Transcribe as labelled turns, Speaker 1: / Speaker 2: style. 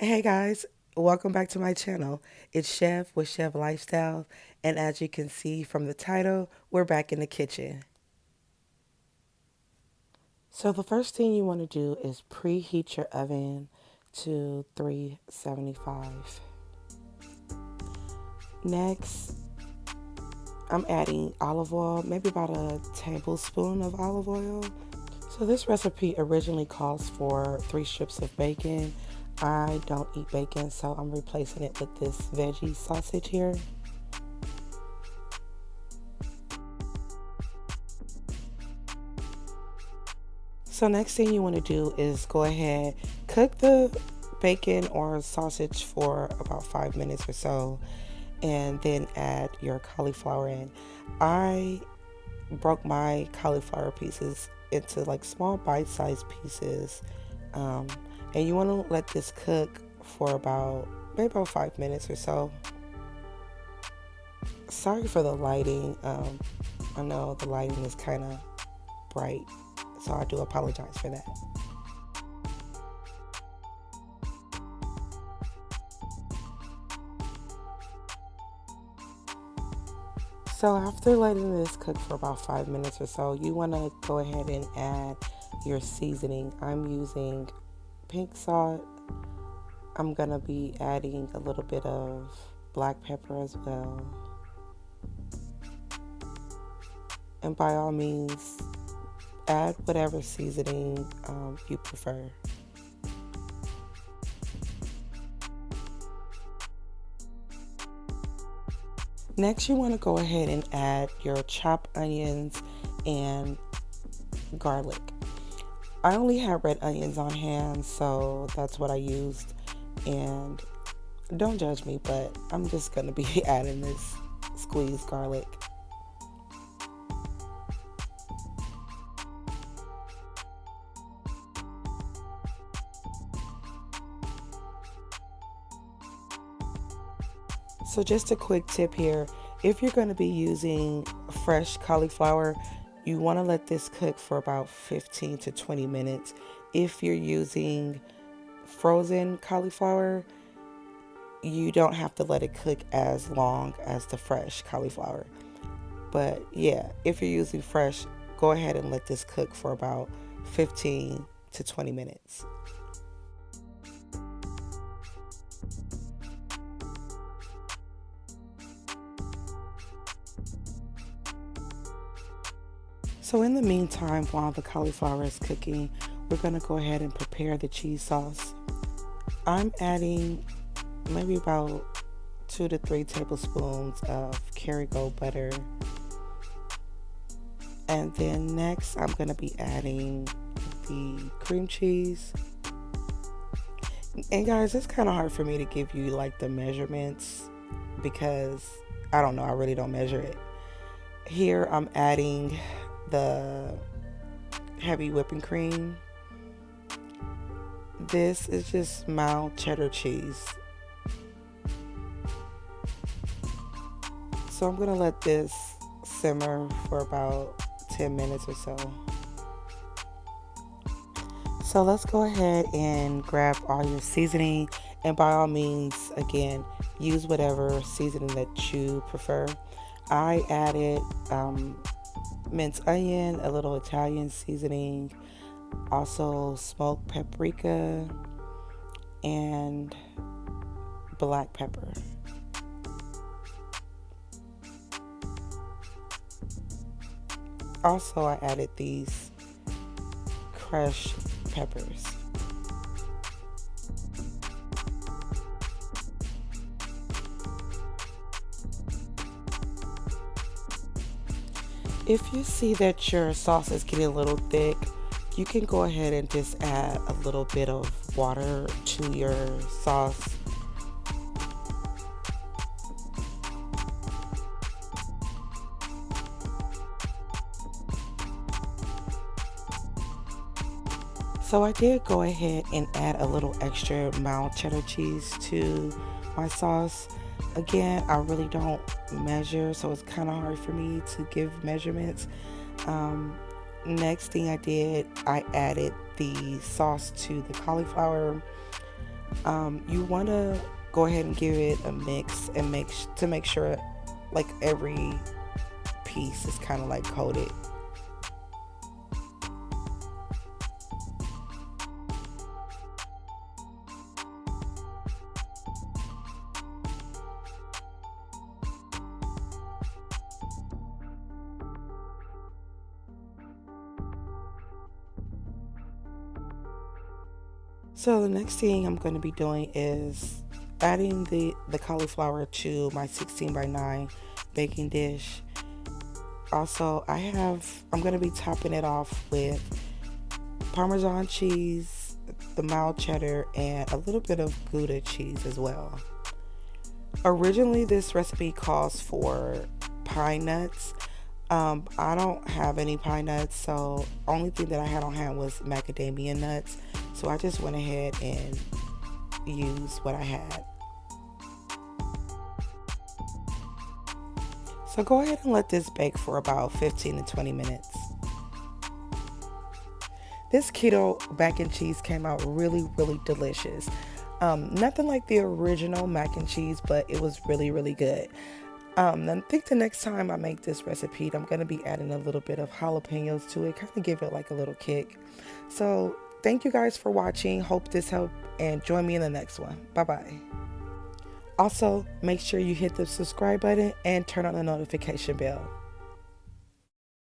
Speaker 1: Hey guys, welcome back to my channel. It's Chef with Chef Lifestyle, and as you can see from the title, we're back in the kitchen. So the first thing you want to do is preheat your oven to 375. Next, I'm adding olive oil, maybe about a tablespoon of olive oil. So this recipe originally calls for 3 strips of bacon. I don't eat bacon, so I'm replacing it with this veggie sausage here. So next thing you want to do is go ahead, cook the bacon or sausage for about 5 minutes or so, and then add your cauliflower in. I broke my cauliflower pieces into like small bite-sized pieces, um, and you want to let this cook for about maybe about 5 minutes or so. Sorry for the lighting. I know the lighting is kind of bright, so I do apologize for that. So after letting this cook for about 5 minutes or so, you want to go ahead and add your seasoning. I'm using pink salt. I'm going to be adding a little bit of black pepper as well. And by all means, add whatever seasoning you prefer. Next, you want to go ahead and add your chopped onions and garlic. I only had red onions on hand, so that's what I used. And don't judge me, but I'm just going to be adding this squeezed garlic. So just a quick tip here, if you're going to be using fresh cauliflower, you want to let this cook for about 15 to 20 minutes. If you're using frozen cauliflower, you don't have to let it cook as long as the fresh cauliflower. But yeah, if you're using fresh, go ahead and let this cook for about 15 to 20 minutes. So in the meantime, while the cauliflower is cooking, we're going to go ahead and prepare the cheese sauce. I'm adding maybe about 2 to 3 tablespoons of Kerrygold butter. And then next, I'm going to be adding the cream cheese. And guys, it's kind of hard for me to give you like the measurements because I don't know, I really don't measure it. Here I'm adding the heavy whipping cream. This is just mild cheddar cheese. So I'm gonna let this simmer for about 10 minutes or so. So let's go ahead and grab all your seasoning, and by all means, again, use whatever seasoning that you prefer. I added minced onion, a little Italian seasoning, also smoked paprika, and black pepper. Also, I added these crushed peppers. If you see that your sauce is getting a little thick, you can go ahead and just add a little bit of water to your sauce. So I did go ahead and add a little extra mild cheddar cheese to my sauce. Again, I really don't measure, so it's kind of hard for me to give measurements. Next thing I did, I added the sauce to the cauliflower. You want to go ahead and give it a mix and make sure like every piece is kind of like coated. So the next thing I'm going to be doing is adding the cauliflower to my 16 by 9 baking dish. Also, I'm going to be topping it off with Parmesan cheese, the mild cheddar, and a little bit of Gouda cheese as well. Originally, this recipe calls for pine nuts. I don't have any pine nuts, so only thing that I had on hand was macadamia nuts. So I just went ahead and used what I had. So go ahead and let this bake for about 15 to 20 minutes. This keto mac and cheese came out really, really delicious. Nothing like the original mac and cheese, but it was really, really good. I think the next time I make this recipe, I'm going to be adding a little bit of jalapenos to it, kind of give it like a little kick. So thank you guys for watching. Hope this helped, and join me in the next one. Bye-bye. Also, make sure you hit the subscribe button and turn on the notification bell.